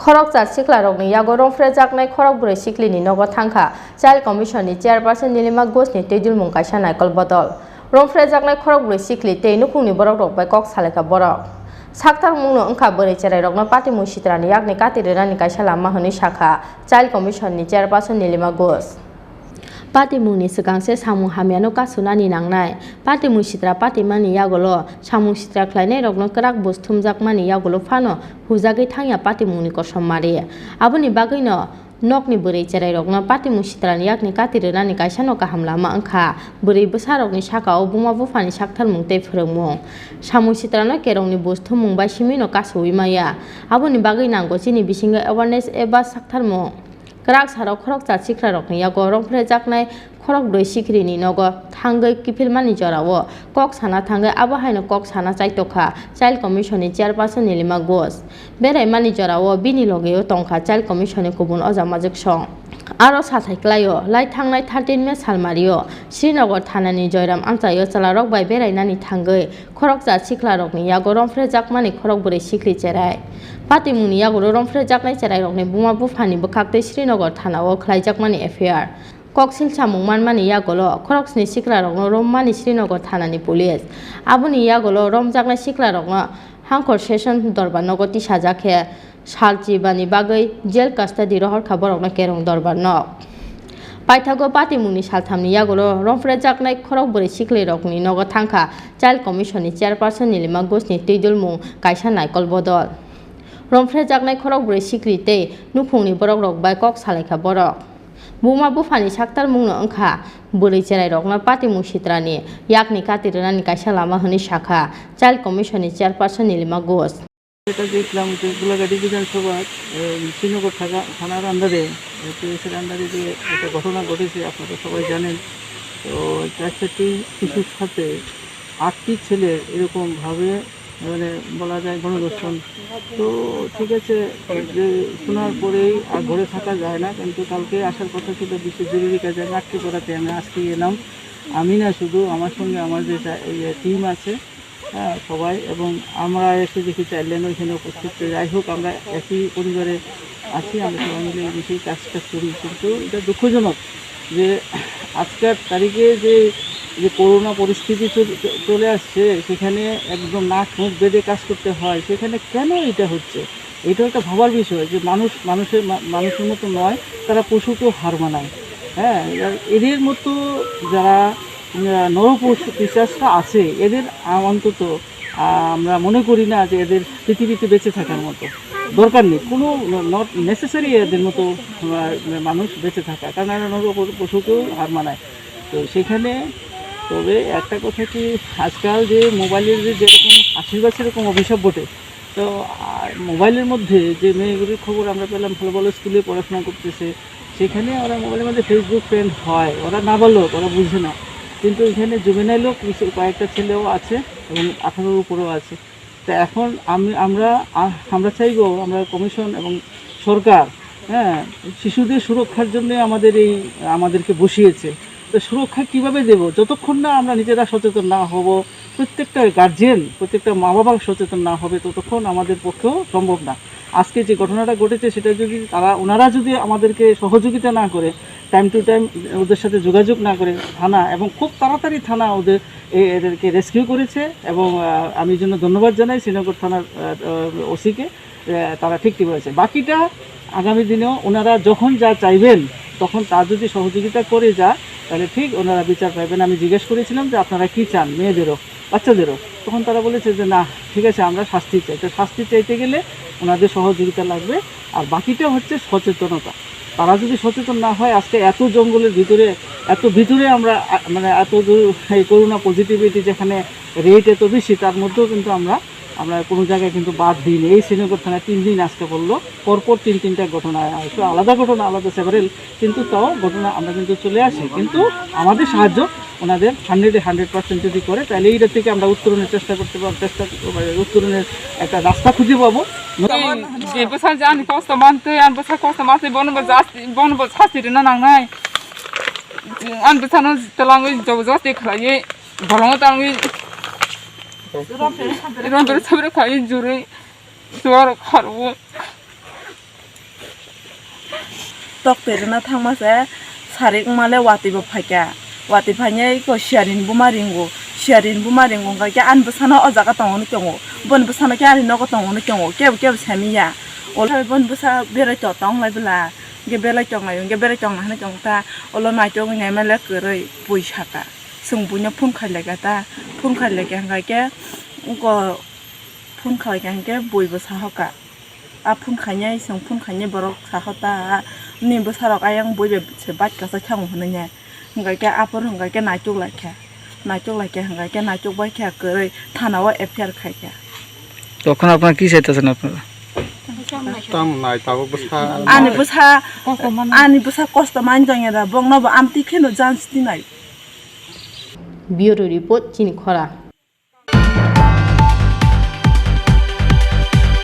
खरक jar सिख्लारकनि यागो रंफ्रेजाकनाय खरक बुरै सिख्लिनि नगद थांखा child कमिशननि चेयारपारसन Nilima घोषनि दैदुलमुं गायसननाय कलबदल रंफ्रेजाकनाय खरक बुरै सिख्लि तै नुखुंनि बरक रकबाय कक सालेखा बरक साक्तार मुंनो ओंखा बोरै चेराय रकना पार्टी मुसित्रानि याकनि कातिरेरानि गायसाला माहोनि शाखा चाइल्ड कमिशननि चेयारपारसन नीलिमा घोष पार्टी मुंनि सिगांसे सामु हामियानो कासुनानि नांनाय पार्टी मुसित्रा पार्टी मानि यागोलो सामु सित्रा ख्लायनाय रगनो क्राक बुस्थुमजाक मानि यागोलो फानो हुजागै थांया पार्टी मुंनि कसम मारि आबुनि बागैनो नकनि बोरै चेराय रगनो पार्टी मुसित्रानि याकनि कातिरेरानि गायसानो गाहाम लामा ओंखा बोरै बोसारकनि शाखाव बुमा बुफानि शाक्थार मुंते फोरोंमुं सामु सित्रानो केरंनि बुस्थु मुंबाय सिमिनो कासुइ माया आबुनि बागै नांगौ जिनि बिसिंगे एवारनेस एबा शाक्थार मुं क्राक साराव खरक जार सिख्ला रकनि यागो रंफ्रेजाकनाय खरक ब्रै सिख्रिनि नगो थांगै किफिलमानि जरावो कक साना थांगै आबहायनो कक साना चाइटखा चाइल्ड कमिशननि चेयारपारसन नीलिमा घोष बेराय मानि जरावो बिनि लगेयो तंखा चाइल्ड कमिशननि गुबुन अजामाजिक सं आरो साथायख्लायो लाइ थांनाय 13 मे सालमारियो श्रीनगर थानानि जयराम आमचायो चलारक बाय बेरायनानि थांगै खरक जार सिख्ला रकनि यागो रंफ्रेजाकमानि खरक बुरै सिख्लि चेराय पार्टी मुंनि यागो रंफ्रेजाकनाय चेराय रकनि बुमा बुफानि बोखाक्तै श्रीनगर थानाव ख्लायजाकमानि एफआइआर कक सिलसा मुंमानमानि यागोलो खरक्सनि सिख्ला रकनो रममानि श्रीनगर थानानि पुलिस आबुनि यागोलो रमजाकनाय सिख्ला रकनो हांखर सेसन दरबार नगो तिसाजाखे सालचिबानि बागै जेल कास्टाडि रहरखा बरकनो केरं दरबार नक पाइथागो पार्टी मुंनि सालथामनि यागोलो रंफ्रेजाकनाय खरक बुरै सिख्लि रकनि नगो थांखा चाइल्ड कमिशननि चेयारपारसन नीलिमा घोषनि दैदुलमुं गायसननाय कलबदल रंफ्रेजाकनाय खरक बुरै सिख्लि तै नुफुंनि बरक रकबाय कक सालायखा बरक बुमा बुफानि शाक्तार मुंनो ओंखा बोरै चेराय रकनो पार्टी मुसित्रानि याकनि कातिरेरानि गायसालामा होनि शाखा चाइल्ड कमिशननि चेयारपारसन नीलिमा घोष এটা দেখলাম যে গোলাঘাটি বিধানসভা শ্রীনগর থানার আন্ডারে পুলিশের আন্ডারে যে একটা ঘটনা ঘটেছে আপনারা সবাই জানেন। তো 4টি শিশুর সাথে 8টি ছেলে এরকমভাবে মানে বলা যায় গণধর্ষণ। তো ঠিক আছে, যে শোনার পরেই আর ঘরে থাকা যায় না, কিন্তু কালকে আসার কথা ছিল বিশেষ জরুরি কাজে আমি আটকে পড়াতে আমি আজকে এলাম। আমি না শুধু আমার সঙ্গে আমার যে টিম আছে হ্যাঁ সবাই, এবং আমরা এসে দেখি চাইলেন ওইখানে উপস্থিত। যাই হোক, আমরা একই পরিবারে আছি, আমরা সবাই মিলে এই বিষয়ে কাজটা করি। কিন্তু এটা দুঃখজনক যে আজকের তারিখে যে করোনা পরিস্থিতি চলে আসছে, সেখানে একদম নাক মুখ বেঁধে কাজ করতে হয়। সেখানে কেন এটা হচ্ছে, এটা একটা ভাবার বিষয় যে মানুষের মতো নয়, তারা পশুকেও হার মানায়। হ্যাঁ, এদের মতো যারা নরপিশাচরা আছে, এদের অন্তত আমরা মনে করি না যে এদের পৃথিবীতে বেঁচে থাকার মতো দরকার নেই, কোনো নট নেসেসারি এদের মতো মানুষ বেঁচে থাকা, কারণ এরা নর পশুকেও হার মানায়। তো সেখানে তবে একটা কথা কি, আজকাল যে মোবাইলের যেরকম আশীর্বাদ সেরকম অভিশাপ বটে। তো মোবাইলের মধ্যে যে মেয়েগুলির খবর আমরা পেলাম, ভালো ভালো স্কুলে পড়াশোনা করতেছে, সেখানে ওরা মোবাইলের মধ্যে ফেসবুক ফ্রেন্ড হয়, ওরা নাবালক, ওরা বুঝে না। কিন্তু এখানে জুভেনাইলও কয়েকটা ছেলেও আছে এবং 18-র উপরেও আছে। তো এখন আমরা চাইবো, আমরা কমিশন এবং সরকার হ্যাঁ শিশুদের সুরক্ষার জন্য আমাদেরকে বসিয়েছে। তো সুরক্ষা কিভাবে দেব, যতক্ষণ না আমরা নিজেরা সচেতন না হব, প্রত্যেকটা গার্জিয়ান, প্রত্যেকটা মা বাবা সচেতন না হবে, ততক্ষণ আমাদের পক্ষেও সম্ভব না। আজকে যে ঘটনাটা ঘটেছে, সেটা যদি ওনারা যদি আমাদেরকে সহযোগিতা না করে, টাইম টু টাইম ওদের সাথে যোগাযোগ না করে, থানা এবং খুব তাড়াতাড়ি থানা এদেরকে রেস্কিউ করেছে, এবং আমি জন্য ধন্যবাদ জানাই শ্রীনগর থানার ওসিকে, তারা ঠিকই বলেছে। বাকিটা আগামী দিনেও ওনারা যখন যা চাইবেন, তখন তার যদি সহযোগিতা করে যায়, তাহলে ঠিক ওনারা বিচার পাইবেন। আমি জিজ্ঞেস করেছিলাম যে আপনারা কী চান, মেয়েদেরও বাচ্চাদেরও, তখন তারা বলেছে যে না ঠিক আছে, আমরা শাস্তি চাই। তো শাস্তি চাইতে গেলে ওনাদের সহযোগিতা লাগবে, আর বাকিটা হচ্ছে সচেতনতা। তারা যদি সচেতন না হয়, আজকে এত জঙ্গলের ভিতরে আমরা মানে এই করোনা পজিটিভিটি যেখানে রেট এত বেশি, তার মধ্যেও কিন্তু আমরা কোনো জায়গায় কিন্তু বাদ দিইনি। এই শ্রীনগর থানায় 3 দিন আজকে বললো, পরপর 3-3টা ঘটনা, একটু আলাদা ঘটনা, আলাদা সেভারেল, কিন্তু তাও ঘটনা আমরা কিন্তু চলে আসি। কিন্তু আমাদের সাহায্য ওনাদের 100% যদি করে, তাহলে এইটা থেকে আমরা উত্তরণের চেষ্টা করতে পারবো, উত্তরণের একটা রাস্তা খুঁজে পাবো। 이런 데를 차비를 가인 줄을 좋아하러 가고 tok terena thangmase sarik male wati bo phaika wati phanye ko sharin bumaringo ka an busana o jaga tangoni tongo bon busana ke ari nogo tangoni tongo ke samiya ol bon busa bere to tong lai bla ge bela chong ai ge bere chong na chong ta olo na chong ngai male kerei pui chaka sung punya phun khai lega ta phun khai lega ngai ke ko phun khai ke bui busa hoka a phun khanya sung phun khanya borok sa hota ni busa rok ayang bui be se bat ka sa chang hunanya ngai ke apor ngai ke na chuk lai kha ngai ke na chuk bai kha kerei thanawa FIR khai kha তখন আপনারা কি চাইতেছেন আপনারা ani busa kosta manjang ya bong no ba amti kheno jans tinai Bureau Report Chini Khora